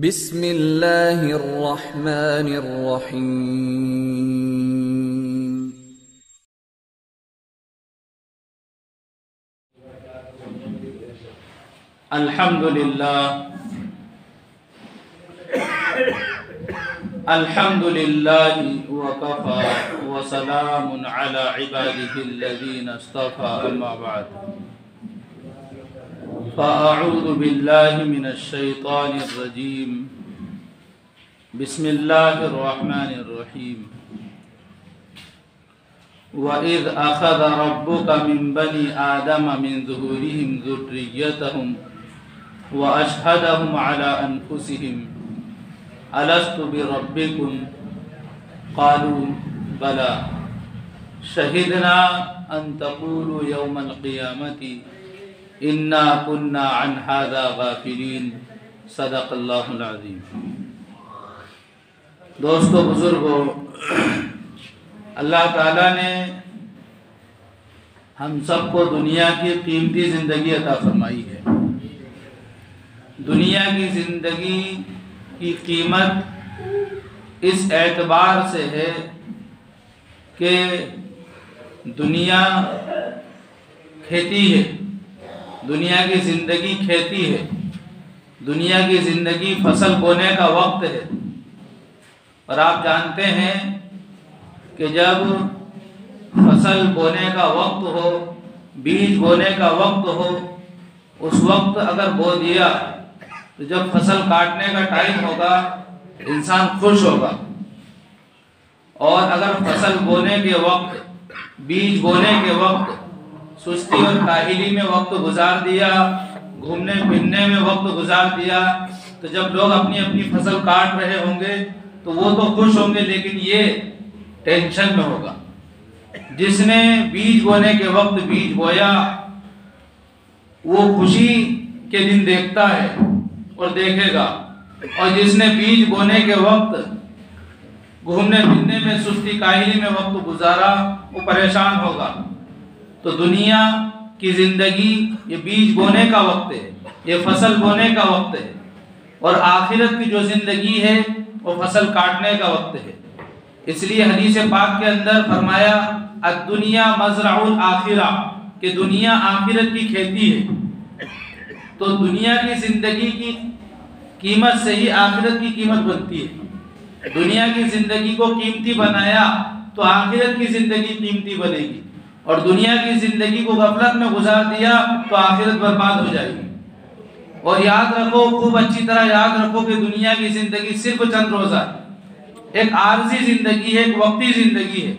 बिस्मिल्लाहिर्रहमानिर्रहीम। अल्हम्दुलिल्लाह वकफ़ा वसलामुन अला इबादिहिल्लज़ीना इस्तफ़ा अम्मा बअद फ़अऊज़ु बिल्लाहि मिनश्शैतानिर्रजीम बिस्मिल्लाहिर्रहमानिर्रहीम। वइज़ अख़ज़ रब्बुका मिन बनी आदम मिन ज़ुहूरिहिम ज़ुर्रिय्यतहुम व अशहदहुम अला अनफुसिहिम अलस्तु बिरब्बिकुम क़ालू बला शहिदना अन तक़ूलू यौमल क़ियामति इन्ना कुन्ना अन हाज़ा गाफ़िलीन। सदक़ल्लाहुल अज़ीम। दोस्तों, बुज़ुर्गों, अल्लाह ताला ने हम सबको दुनिया की कीमती ज़िंदगी अता फरमाई है। दुनिया की ज़िंदगी की कीमत इस एतबार से है कि दुनिया खेती है, दुनिया की ज़िंदगी खेती है, दुनिया की ज़िंदगी फसल बोने का वक्त है। और आप जानते हैं कि जब फसल बोने का वक्त हो, बीज बोने का वक्त हो, उस वक्त अगर बो दिया तो जब फसल काटने का टाइम होगा इंसान खुश होगा। और अगर फसल बोने के वक्त, बीज बोने के वक्त सुस्ती और काहिली में वक्त गुजार दिया, घूमने फिरने में वक्त गुजार दिया, तो जब लोग अपनी अपनी फसल काट रहे होंगे तो वो तो खुश होंगे, लेकिन ये टेंशन में होगा। जिसने बीज बोने के वक्त बीज बोया वो खुशी के दिन देखता है और देखेगा, और जिसने बीज बोने के वक्त घूमने फिरने में सुस्ती काहिली में वक्त गुजारा वो परेशान होगा। तो दुनिया की जिंदगी ये बीज बोने का वक्त है, ये फसल बोने का वक्त है, और आखिरत की जो जिंदगी है वो फसल काटने का वक्त है। इसलिए हदीस पाक के अंदर फरमाया अद्दुनिया मज़रउल आखिरा, कि दुनिया आखिरत की खेती है। तो दुनिया की जिंदगी की कीमत से ही आखिरत की कीमत बनती है। दुनिया की जिंदगी को कीमती बनाया तो आखिरत की जिंदगी कीमती बनेगी, और दुनिया की जिंदगी को गफलत में गुजार दिया तो आखिरत बर्बाद हो जाएगी। और याद रखो, खूब अच्छी तरह याद रखो कि दुनिया की जिंदगी सिर्फ चंद रोजा है, एक आर्जी जिंदगी है, एक वक्ती जिंदगी है।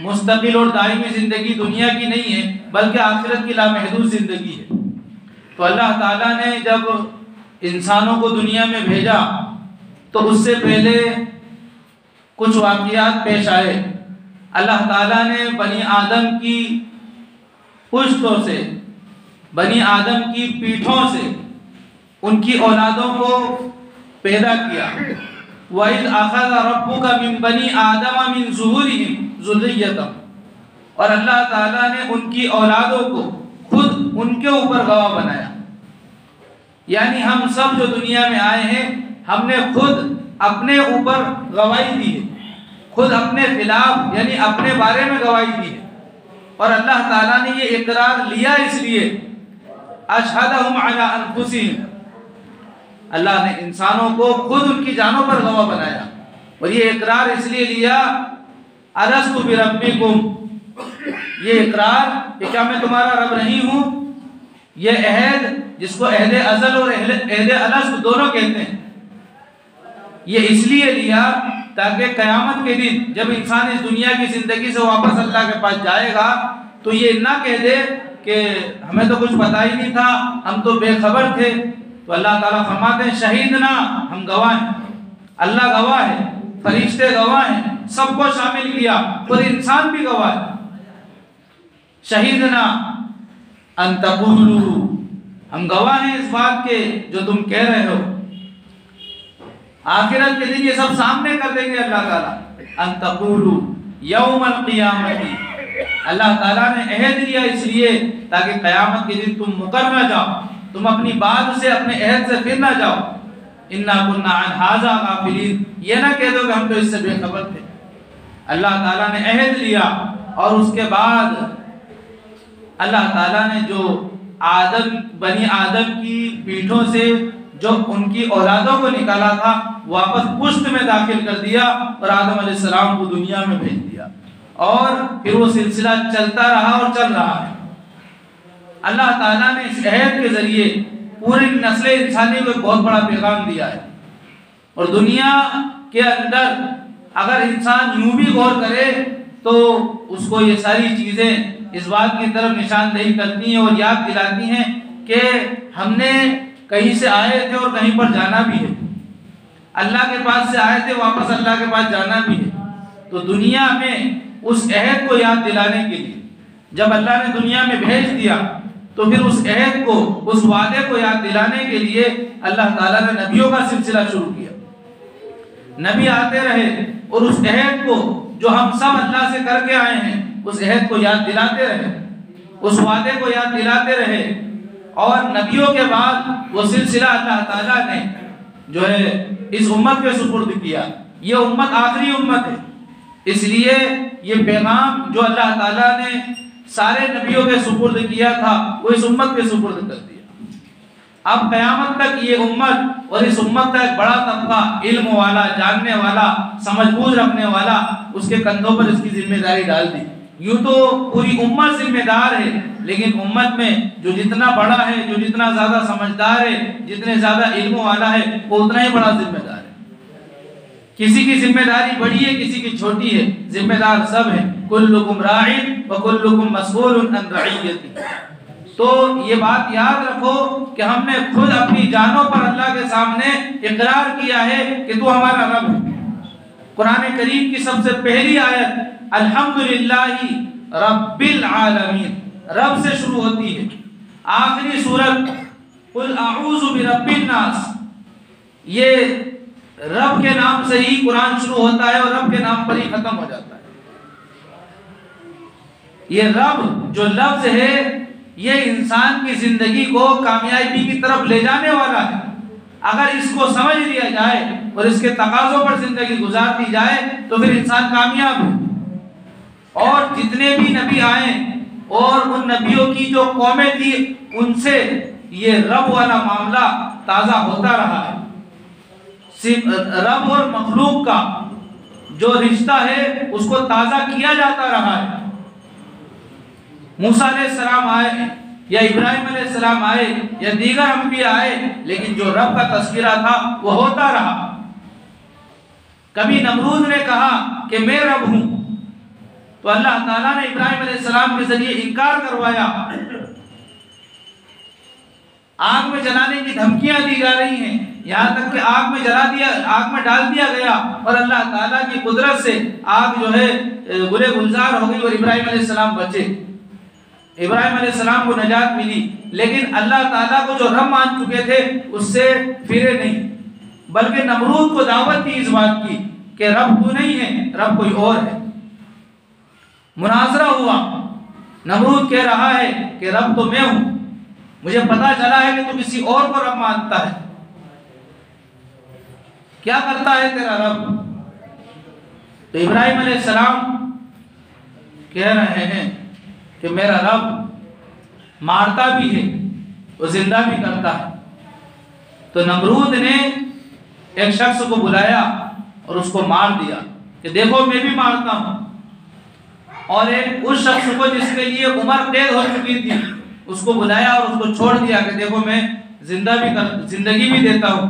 मुस्तकिल और दायमी जिंदगी दुनिया की नहीं है, बल्कि आखिरत की लामहदूद जिंदगी है। तो अल्लाह ताला ने जब इंसानों को दुनिया में भेजा तो उससे पहले कुछ वाक़ियात पेश आए। अल्लाह ताला ने बनी आदम की पुश्तों से, बनी आदम की पीठों से उनकी औलादों को पैदा किया। वइज़ अख़ज़ रब्बुका मिन बनी आदम मिन ज़ुहूरिहिम ज़ुर्रिय्यतहुम, और अल्लाह ताला ने उनकी औलादों को खुद उनके ऊपर गवाह बनाया। यानी हम सब जो दुनिया में आए हैं हमने खुद अपने ऊपर गवाही दी है, खुद अपने खिलाफ यानी अपने बारे में गवाही दी है। और अल्लाह ताला ने ये इकरार लिया इसलिए अशहदहुम अला अनफुसिहिम, अल्लाह ने इंसानों को खुद उनकी जानों पर गवाह बनाया। और ये इकरार इसलिए लिया अलस्तु बिरब्बिकुम, ये इकरार कि क्या मैं तुम्हारा रब नहीं हूँ। ये अहद जिसको अहद अज़ल और अहद अलस्त दोनों कहते हैं, ये इसलिए लिया ताकि क़यामत के दिन जब इंसान इस दुनिया की ज़िंदगी से वापस अल्लाह के पास जाएगा तो ये ना कह दे कि हमें तो कुछ पता ही नहीं था, हम तो बेखबर थे। तो अल्लाह ताला फरमाते हैं शहीदना, हम गवाह हैं, अल्लाह गवाह है, फरिश्ते गवाह हैं, सबको शामिल किया, खुद इंसान भी गवाह है। शहीदना अन तक़ूलू, हम गवाह हैं इस बात के जो तुम कह रहे हो। आखिरत के दिन ये सब सामने कर देंगे अल्लाह ताला। अन तक़ूलू यौमल क़ियामती, अल्लाह ताला ने अहद लिया इसलिए ताकि क़यामत के दिन तुम मुकर ना जाओ, तुम अपनी बात से अपने अहद से फिर ना जाओ। इन्ना कुन्ना अन हाज़ा गाफिलीन, ये ना कह दो कि हम तो इससे बेखबर थे। अल्लाह ताला ने अहद लिया और उसके बाद अल्लाह ताला ने जो बनी आदम की पीठों से जो उनकी औलादों को निकाला था वापस पुश्त में दाखिल कर दिया और आदम अलैहिस्सलाम को दुनिया में भेज दिया, और फिर वो सिलसिला चलता रहा और चल रहा है। अल्लाह ताला ने इस अहद के जरिए पूरी नस्ल इंसानी को एक बहुत बड़ा पैगाम दिया है। और दुनिया के अंदर अगर इंसान यूं भी गौर करे तो उसको ये सारी चीज़ें इस बात की तरफ निशानदेही करती हैं और याद दिलाती हैं कि हमने कहीं से आए थे और कहीं पर जाना भी है। अल्लाह के पास से आए थे, वापस अल्लाह के पास जाना भी है। तो दुनिया में उस अहद को याद दिलाने के लिए जब अल्लाह ने दुनिया में भेज दिया तो फिर उस अहद को, उस वादे को याद दिलाने के लिए अल्लाह ताला ने नबियों का सिलसिला शुरू किया। नबी आते रहे और उस अहद को जो हम सब अल्लाह से करके आए हैं उस अहद को याद दिलाते रहे, उस वादे को याद दिलाते रहे। और नबियों के बाद वो सिलसिला अल्लाह ताला ने जो है इस उम्मत के सुपुर्द किया। ये उम्मत आखिरी उम्मत है, इसलिए ये पैगाम जो अल्लाह ताला ने सारे नबियों के सुपुर्द किया था वो इस उम्मत के सुपुर्द कर दिया। अब क़यामत तक ये उम्मत और इस उम्मत का एक बड़ा तबका इल्म वाला, जानने वाला, समझबूझ रखने वाला, उसके कंधों पर इसकी जिम्मेदारी डाल दी। यूं तो पूरी उम्मत जिम्मेदार है, लेकिन उम्मत में जो जितना बड़ा है, जो जितना ज्यादा समझदार है, जितने ज्यादा इल्म वाला है, वो उतना ही बड़ा जिम्मेदार है। किसी की जिम्मेदारी बड़ी है, किसी की छोटी है, जिम्मेदार सब है। कुल्लुकुम राइन व कुल्लुकुम मसऊलुन अन रइयती। तो ये बात याद रखो कि हमने खुद अपनी जानों पर अल्लाह के सामने इकरार किया है कि तू हमारा रब है। कुरान करीम की सबसे पहली आयत अल्हम्दुलिल्लाहि रब्बिल आलमीन रब से शुरू होती है। आखिरी सूरत कुल अऊज़ु बिरब्बिन नास, ये रब के नाम से ही कुरान शुरू होता है और रब के नाम पर ही खत्म हो जाता है। ये रब जो लफ्ज है ये इंसान की जिंदगी को कामयाबी की तरफ ले जाने वाला है। अगर इसको समझ लिया जाए और इसके तकाज़ों पर जिंदगी गुजार दी जाए तो फिर इंसान कामयाब है। और जितने भी नबी आए और उन नबियों की जो कौमें थी उनसे ये रब वाला मामला ताज़ा होता रहा है। सिर्फ रब और मखलूक का जो रिश्ता है उसको ताज़ा किया जाता रहा है। मूसा अलैहिस्सलाम आए या इब्राहिम अलैहिस्सलाम आए या दीगर अंबिया आए, लेकिन जो रब का तस्वीरा था वो होता रहा। कभी नमरूद ने कहा कि मैं रब हूं, तो अल्लाह ताला ने इब्राहिम अलैहिस्सलाम के जरिए इनकार करवाया। आग में जलाने की धमकियां दी जा रही हैं, यहाँ तक कि आग में डाल दिया गया और अल्लाह ताला की कुदरत से आग जो है गुले गुलजार हो गई और इब्राहिम अलैहिस्सलाम बचे। इब्राहिम अलैहिस्सलाम को नजात मिली, लेकिन अल्लाह ताला को जो रब मान चुके थे उससे फिरे नहीं, बल्कि नमरूद को दावत दी इस बात की कि रब तू नहीं है, रब कोई और है। मुनाजरा हुआ, नमरूद कह रहा है कि रब तो मैं हूं, मुझे पता चला है कि तू किसी और को रब मानता है, क्या करता है तेरा रब? तो इब्राहिम अलैहिस्सलाम कह रहे हैं कि मेरा रब मारता भी है और जिंदा भी करता है। तो नमरूद ने एक शख्स को बुलाया और उसको मार दिया कि देखो मैं भी मारता हूं, और एक उस शख्स को जिसके लिए उम्र कैद हो चुकी थी उसको बुलाया और उसको छोड़ दिया कि देखो मैं जिंदगी भी देता हूं।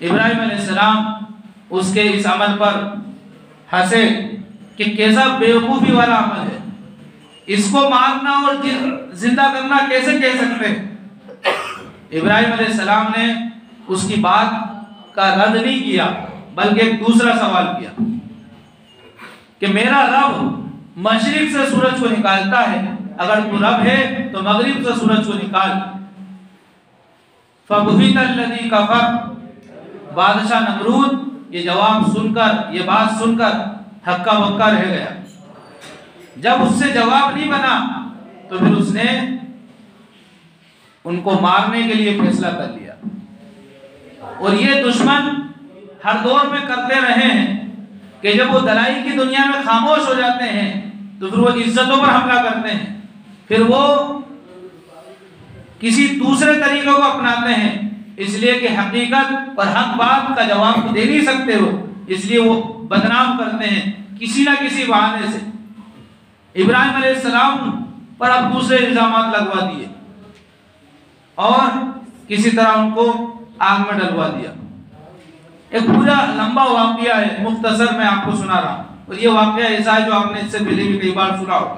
इब्राहिम अलैहिस्सलाम उसके इस अमल पर हंसे कि कैसा बेवकूफ़ी वाला अमल है, इसको मारना और जिंदा करना कैसे कह सकते हैं? इब्राहिम अलैहिस्सलाम ने उसकी बात का रद्द नहीं किया, बल्कि एक दूसरा सवाल किया कि मेरा रब मशरिक से सूरज को निकालता है, अगर तू रब है तो मगरिब से सूरज को निकाल। फबुहितल्लज़ी कफ़र, बादशाह नमरूद ये जवाब सुनकर, ये बात सुनकर हक्का बक्का रह गया। जब उससे जवाब नहीं बना तो फिर उसने उनको मारने के लिए फैसला कर लिया। और ये दुश्मन हर दौर में करते रहे हैं कि जब वो दलाई की दुनिया में खामोश हो जाते हैं तो फिर वो इज्जतों पर हमला करते हैं, फिर वो किसी दूसरे तरीकों को अपनाते हैं, इसलिए कि हकीकत और हक बात का जवाब तो दे नहीं सकते हो, इसलिए वो बदनाम करते हैं किसी ना किसी बहाने से। इब्राहिम अलैहिस्सलाम पर अब दूसरे इल्जाम लगवा दिए और किसी तरह उनको आग में डलवा दिया। एक पूरा लंबा वाकया है, मुख्तसर मैं आपको सुना रहा हूँ, और ये वाकया ऐसा है जो आपने इससे पहले भी कई बार सुना होगा।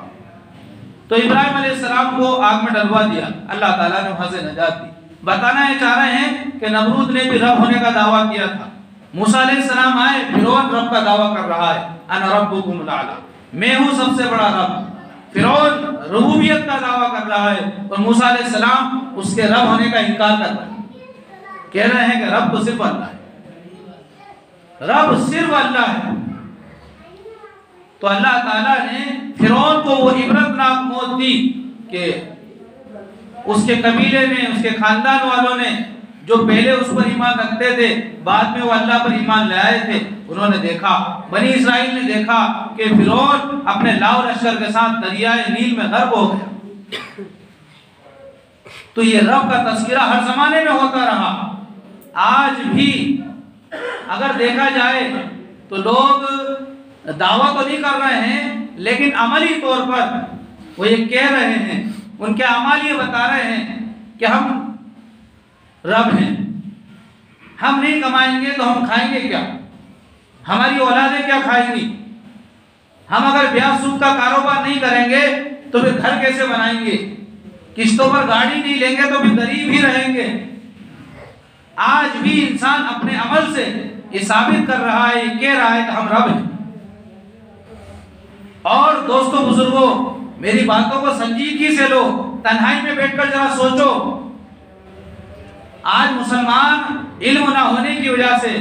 तो इब्राहिम अलैहिस्सलाम को आग में डलवा दिया, अल्लाह ताला ने वहां से नजात दी। बताना ये चाह रहे हैं कि नमरूद ने भी रब होने का दावा किया था। मूसा अलैहिस्सलाम आए, फिरौन रब का दावा कर रहा है, अना रब्बुकुमुल आला, मैं हूँ सबसे बड़ा रब। फिरौन रुबूबियत का दावा कर रहा है और मूसा अलैहिस्सलाम उसके रब होने का इनकार कर रहे हैं, कह रहे हैं कि रब तो सिर्फ अल्लाह है, रब सिर्फ अल्लाह है। तो अल्लाह ताला ने फिरौन को वो इबरतनाक मौत दी कि उसके कबीले ने, उसके खानदान वालों ने जो पहले उस पर ईमान रखते थे, बाद में वो अल्लाह पर ईमान ले आए थे, उन्होंने देखा, बनी इस्राइल ने देखा कि फिरौन अपने लाव लश्कर के साथ दरियाए नील में गर्क हो गया। तो ये रब का तस्करा हर जमाने में होता रहा। आज भी अगर देखा जाए तो लोग दावा तो नहीं कर रहे हैं, लेकिन अमली तौर पर वो ये कह रहे हैं, उनके अमाल ये बता रहे हैं कि हम रब हैं, हम नहीं कमाएंगे तो हम खाएंगे क्या, हमारी औलादें क्या खाएंगी, हम अगर ब्याज सूद का कारोबार नहीं करेंगे तो फिर घर कैसे बनाएंगे, किस्तों पर गाड़ी नहीं लेंगे तो फिर गरीब ही रहेंगे। आज भी इंसान अपने अमल से ये साबित कर रहा है, ये कह रहा है कि हम रब हैं। और दोस्तों बुजुर्गों, मेरी बातों को संजीदगी से लो, तन्हाई में बैठकर जरा सोचो। आज मुसलमान इल्म ना होने की वजह से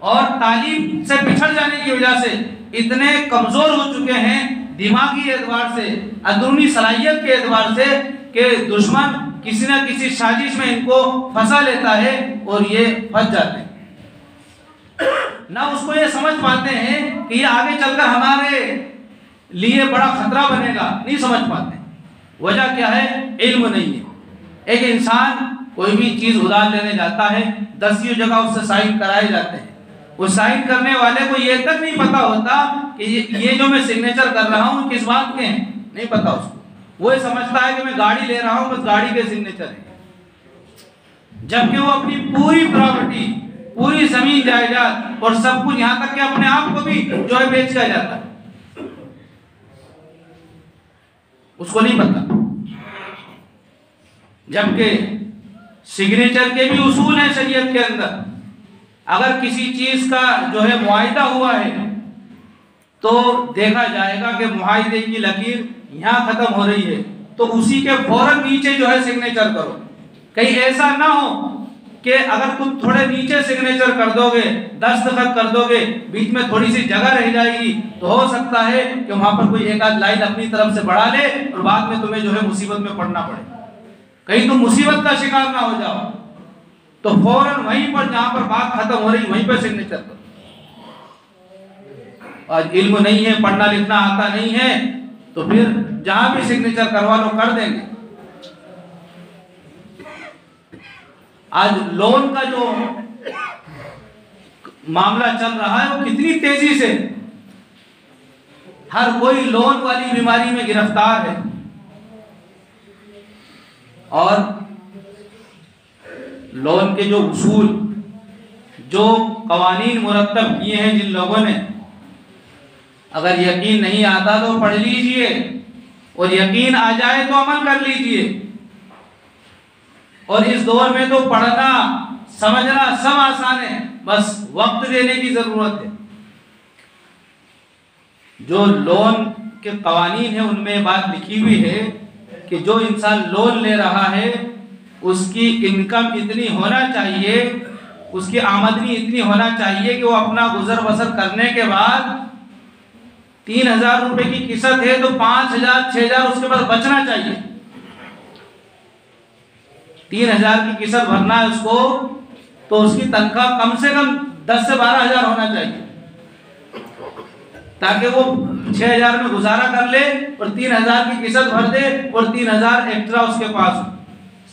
और तालीम से पिछड़ जाने की वजह से इतने कमजोर हो चुके हैं दिमागी एतबार से, अंदरूनी सलाहियत के एतबार से, कि दुश्मन किसी न किसी साजिश में इनको फंसा लेता है और ये फंस जाते हैं। ना उसको ये समझ पाते हैं कि ये आगे चलकर हमारे लिए बड़ा खतरा बनेगा, नहीं समझ पाते। वजह क्या है? इल्म नहीं है। एक इंसान कोई भी चीज उधार लेने जाता है, 10 जगह उससे साइन कराए जाते हैं, वो साइन करने वाले को ये तक नहीं पता होता कि ये जो मैं सिग्नेचर कर रहा हूँ किस बात के हैं, नहीं पता उसको। वो ये समझता है कि मैं गाड़ी ले रहा हूँ, बस गाड़ी के सिग्नेचर है, जबकि वो अपनी पूरी प्रॉपर्टी, पूरी जमीन जायदाद और सब कुछ, यहाँ तक कि अपने आप को भी जो है बेच दिया जाता है, उसको नहीं पता। जबकि सिग्नेचर के भी उसूल हैं शरीयत के अंदर। अगर किसी चीज का जो है मुआहिदा हुआ है तो देखा जाएगा कि मुआहिदे की लकीर यहाँ खत्म हो रही है, तो उसी के फौरन नीचे जो है सिग्नेचर करो। कहीं ऐसा ना हो कि अगर तुम थोड़े नीचे सिग्नेचर कर दोगे, दस्तखत कर दोगे, बीच में थोड़ी सी जगह रह जाएगी, तो हो सकता है कि वहां पर कोई एक आध लाइन अपनी तरफ से बढ़ा ले और बाद में तुम्हें जो है मुसीबत में पड़ना पड़े। कहीं तुम मुसीबत का शिकार ना हो जाओ, तो फौरन वहीं पर जहां पर बात खत्म हो रही वहीं पर सिग्नेचर करो। आज इल्म नहीं है, पढ़ना लिखना आता नहीं है, तो फिर जहां भी सिग्नेचर करवा लो कर देंगे। आज लोन का जो मामला चल रहा है वो कितनी तेजी से, हर कोई लोन वाली बीमारी में गिरफ्तार है। और लोन के जो उसूल, जो कवानीन मुरत्तब किए हैं जिन लोगों ने, अगर यकीन नहीं आता तो पढ़ लीजिए, और यकीन आ जाए तो अमल कर लीजिए। और इस दौर में तो पढ़ना समझना सब आसान है, बस वक्त देने की जरूरत है। जो लोन के कवानीन है उनमें बात लिखी हुई है कि जो इंसान लोन ले रहा है उसकी इनकम इतनी होना चाहिए, उसकी आमदनी इतनी होना चाहिए कि वो अपना गुजर बसर करने के बाद 3,000 रुपए की किस्त है तो 5,000 6,000 उसके पास बचना चाहिए। 3,000 की किस्त भरना है उसको, तो उसकी तनख्वाह कम से कम 10 से 12 हज़ार होना चाहिए, ताकि वो 6,000 में गुजारा कर ले और 3,000 की किस्त भर दे और 3,000 एक्स्ट्रा उसके पास हो।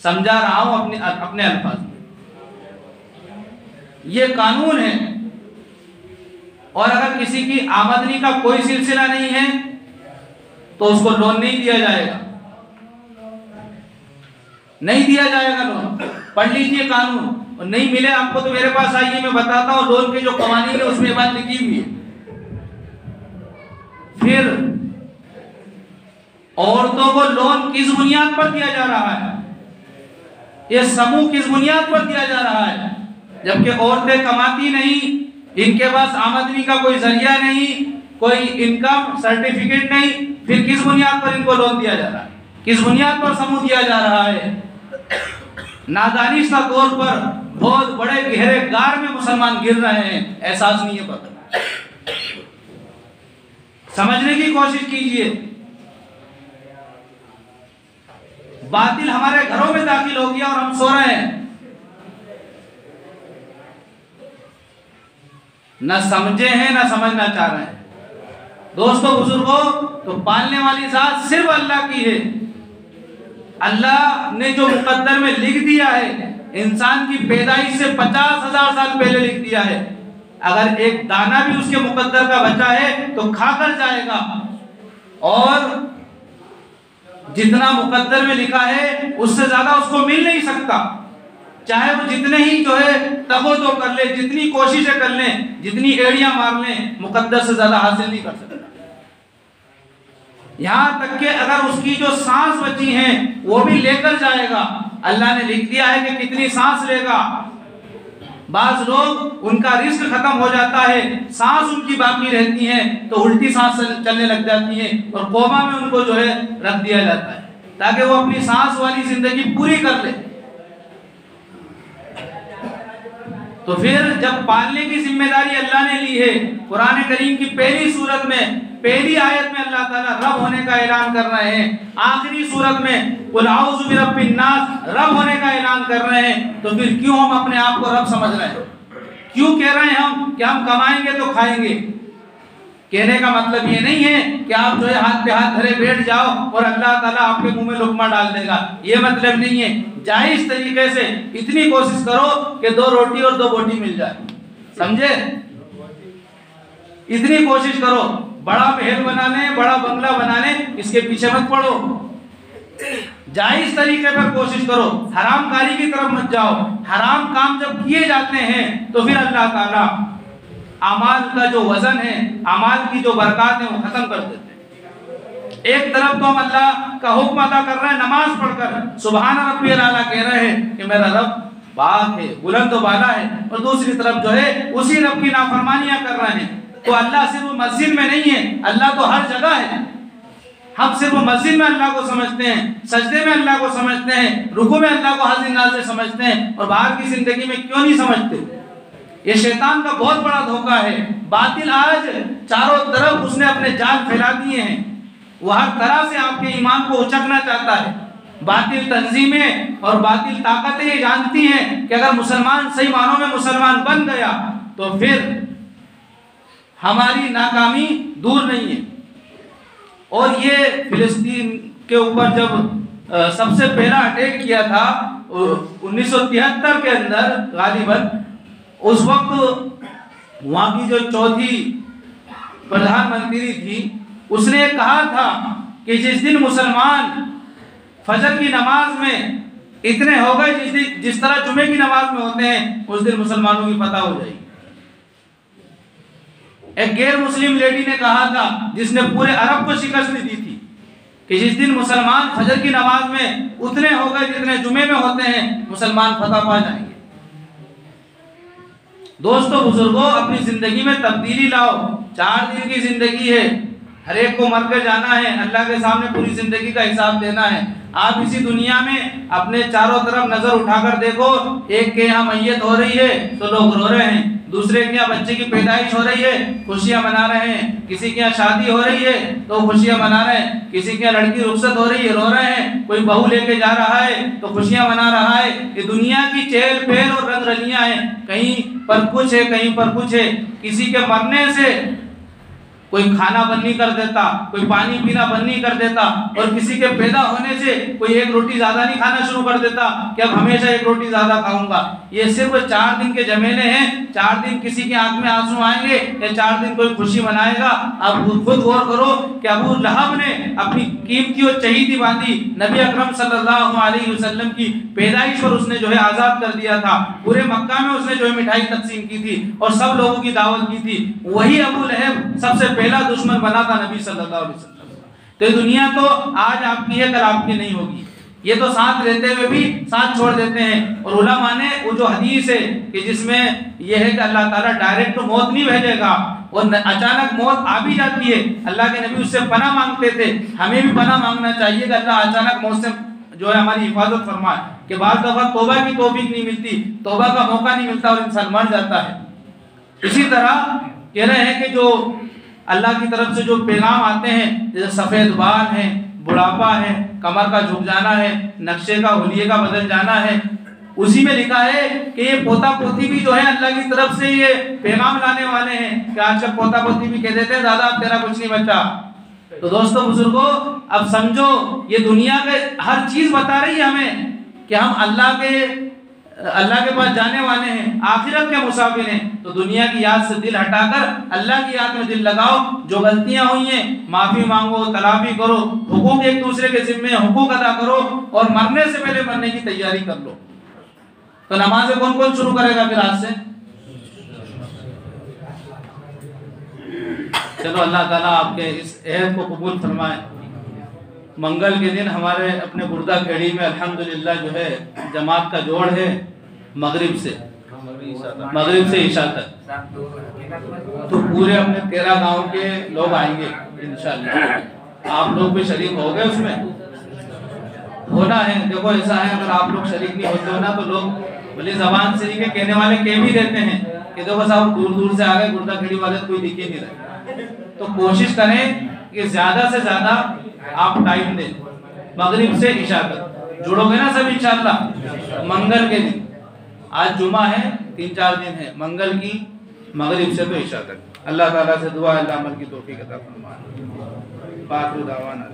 समझा रहा हूं अपने अल्फाज में। ये कानून है। और अगर किसी की आमदनी का कोई सिलसिला नहीं है तो उसको लोन नहीं दिया जाएगा, नहीं दिया जाएगा लोन। पढ़ लीजिए कानून, और नहीं मिले आपको तो मेरे पास आइए, मैं बताता हूं लोन के जो कवानीन है उसमें बात लिखी हुई है। फिर औरतों को लोन किस बुनियाद पर दिया जा रहा है, ये समूह किस बुनियाद पर दिया जा रहा है, जबकि औरतें कमाती नहीं, इनके पास आमदनी का कोई जरिया नहीं, कोई इनकम सर्टिफिकेट नहीं, फिर किस बुनियाद पर इनको लोन दिया जा रहा है, किस बुनियाद पर समूह दिया जा रहा है। नादानिशा तौर पर बहुत बड़े गहरे गार में मुसलमान गिर रहे हैं, एहसास नहीं है, पता। समझने की कोशिश कीजिए। बातिल हमारे घरों में दाखिल हो गया और हम सो रहे हैं, न समझे हैं न समझना चाह रहे हैं। दोस्तों बुजुर्गों, तो पालने वाली जात सिर्फ अल्लाह की है। अल्लाह ने जो मुकद्दर में लिख दिया है, इंसान की पैदाइश से 50,000 साल पहले लिख दिया है। अगर एक दाना भी उसके मुकद्दर का बचा है तो खाकर जाएगा, और जितना मुकद्दर में लिखा है उससे ज्यादा उसको मिल नहीं सकता। चाहे वो जितने ही जो है तगो तो कर ले, जितनी कोशिशें कर लें, जितनी एड़ियां मार लें, मुकद्दर से ज्यादा हासिल नहीं कर सकता। यहां तक कि अगर उसकी जो सांस बची हैं वो भी लेकर जाएगा। अल्लाह ने लिख दिया है कि कितनी सांस लेगा। बाज लोग उनका रिस्क खत्म हो जाता है, सांस उनकी बाकी रहती है तो उल्टी सांस चलने लग जाती है और कोमा में उनको जो है रख दिया जाता है, ताकि वो अपनी सांस वाली जिंदगी पूरी कर ले। तो फिर जब पालने की जिम्मेदारी अल्लाह ने ली है, कुरान करीम की पहली सूरत में पहली आयत में अल्लाह ताला रब होने का ऐलान कर रहे हैं, आखिरी सूरत में कुल आऊज़ु बिरब्बिन नास रब होने का ऐलान कर रहे हैं। तो फिर क्यों हम अपने आप को रब समझ रहे हैं? क्यों कह रहे हैं हम कि हम कमाएंगे तो खाएंगे? कहने का मतलब ये नहीं है कि आप जो है हाथ पे हाथ धरे बैठ जाओ और अल्लाह ताला आपके मुंह में लुकमा डाल देगा, ये मतलब नहीं है। जायज तरीके से इतनी कोशिश करो कि 2 रोटी और 2 बोटी मिल जाए, समझे? इतनी कोशिश करो। बड़ा महल बनाने, बड़ा बंगला बनाने, इसके पीछे मत पड़ो। जायज तरीके पर कोशिश करो, हरामकारी की तरफ मत जाओ। हराम काम जब किए जाते हैं तो फिर अल्लाह ताला अमाल का जो वजन है, अमाल की जो बरकत है वो खत्म कर देते हैं। एक तरफ तो हम अल्लाह का हुक्म अदा कर रहे हैं नमाज पढ़कर, सुभान रब्बियल आला कह रहे हैं कि मेरा रब पाक है, बुलंद व बाला है, और दूसरी तरफ जो है उसी रब की नाफरमानियां कर रहे हैं। तो अल्लाह सिर्फ मस्जिद में नहीं है, अल्लाह तो हर जगह है। हम सिर्फ मस्जिद में अल्लाह को समझते हैं, सजदे में अल्लाह को समझते हैं, रुकू में अल्लाह को हाजिर नाज़िर समझते हैं, और बाहर की जिंदगी में क्यों नहीं समझते? ये शैतान का बहुत बड़ा धोखा है। बातिल आज चारों तरफ उसने अपने जाल फैला दिए हैं, वो हर तरह से आपके ईमान को उचकना चाहता है। बातिल तंजीमें और बातिल ताकतें ये जानती हैं कि अगर मुसलमान सही मानों में मुसलमान बन गया तो फिर हमारी नाकामी दूर नहीं है। और ये फिलिस्तीन के ऊपर जब सबसे पहला अटैक किया था 1973 के अंदर गालिबन, उस वक्त वहां की जो चौथी प्रधानमंत्री थी उसने कहा था कि जिस दिन मुसलमान फजर की नमाज में इतने हो गए जिस तरह जुमे की नमाज में होते हैं, उस दिन मुसलमानों की फतह हो जाएगी। एक गैर मुस्लिम लेडी ने कहा था, जिसने पूरे अरब को शिकस्त दी थी, कि जिस दिन मुसलमान फजर की नमाज में उतने हो गए जितने जुमे में होते हैं, मुसलमान फतह पा जाएंगे। दोस्तों बुजुर्गों, अपनी जिंदगी में तब्दीली लाओ। 4 दिन की जिंदगी है, हर एक को मर कर जाना है, अल्लाह के सामने पूरी जिंदगी का हिसाब देना है। आप इसी दुनिया में अपने चारों तरफ नजर उठाकर देखो, एक के यहाँ मैयत हो रही है तो लोग रो रहे हैं, दूसरे के यहाँ बच्चे की पैदाइश हो रही है, खुशियां मना रहे हैं, किसी के यहाँ शादी हो रही है तो खुशियां मना रहे हैं, किसी के यहाँ लड़की रुखसत हो रही है रो रहे हैं, कोई बहू लेके जा रहा है तो खुशियां मना रहा है। ये दुनिया की चेल पेल और रंग रलियां हैं, कहीं पर कुछ है कहीं पर कुछ है। किसी के मरने से कोई खाना बंद नहीं कर देता, कोई पानी पीना बंद नहीं कर देता, और किसी के पैदा होने से कोई एक रोटी ज्यादा नहीं खाना शुरू कर देता कि अब हमेशा एक रोटी ज्यादा खाऊंगा। ये सिर्फ 4 दिन के झमेले हैं। 4 दिन किसी की आंख में आंसू आएंगे या 4 दिन कोई खुशी मनाएगा। अब खुद गौर करो कि अबू लहब ने अपनी कीमती और चहीती बांधी नबी अकरम सल्लल्लाहु अलैहि वसल्लम की पैदाइश पर उसने जो है आजाद कर दिया था। पूरे मक्का में उसने जो है मिठाई तकसीम की थी और सब लोगों की दावत की थी। वही अबू लहब सबसे पहला दुश्मन बना था नबी सल्लल्लाहु अलैहि वसल्लम। तो दुनिया तो आज आपकी है कल आपकी नहीं होगी। ये तो साथ रहते हुए भी साथ छोड़ देते हैं। और उलमा ने वो जो हदीस है कि जिसमें यह है कि अल्लाह ताला डायरेक्ट मौत नहीं भेजेगा और अचानक मौत आ भी जाती है, अल्लाह के नबी उससे पनाह मांगते थे। हमें भी पनाह मांगना चाहिए कि अल्लाह अचानक मौत से जो है हमारी हिफाजत फरमाए कि बार दफा तौबा की तौफीक नहीं मिलती, तौबा का मौका नहीं मिलता और इंसान मर जाता है। इसी तरह कह रहे हैं कि जो अल्लाह की तरफ से जो पैगाम आते हैं, जैसे सफ़ेद बाल है, बुढ़ापा है, कमर का झुक जाना है, नक्शे का हुलिये का बदल जाना है, उसी में लिखा है कि ये पोता पोती भी जो है अल्लाह की तरफ से ये पैगाम लाने वाले हैं कि आजकल पोता पोती भी कह देते हैं दादा अब तेरा कुछ नहीं बचा। तो दोस्तों बुजुर्गों, अब समझो ये दुनिया के हर चीज बता रही है हमें कि हम अल्लाह के पास जाने वाले हैं, आखिरत के मुसाफिर हैं। तो दुनिया की याद से दिल हटाकर अल्लाह की याद में दिल लगाओ। जो गलतियां हुई हैं माफी मांगो, तलाफी करो, हुकूक एक दूसरे के जिम्मे हुकूक अदा करो और मरने से पहले मरने की तैयारी कर लो। तो नमाज़ें कौन कौन शुरू करेगा फिर आज से? चलो अल्लाह ताला आपके इस अहद को कबूल फरमाए। मंगल के दिन हमारे अपने गुर्दा खेड़ी में अल्हम्दुलिल्लाह जो है जमात का जोड़ है मगरिब से ईशा तक। तो पूरे अपने 13 गांव के लोग आएंगे इंशाअल्लाह। आप लोग भी शरीक हो गए, उसमें होना है। देखो ऐसा है, अगर आप लोग शरीक नहीं होते हो ना तो लोग भले जबान से के कहने वाले कह भी देते हैं कि देखो साहब दूर दूर से आ गए, गुर्दा खेड़ी वाले कोई दिख ही नहीं रहे। तो कोशिश करें कि ज्यादा से ज्यादा आप टाइम दें, मगरिब से इशा तक जुड़ोगे ना सब इंशाअल्लाह। मंगल के दिन, आज जुमा है, 3-4 दिन है, मंगल की मगरिब से तो इशा तक। अल्लाह ताला से दुआ अल्लाह अमल की तौफीक अता फरमाए। बाक़ी दावाना।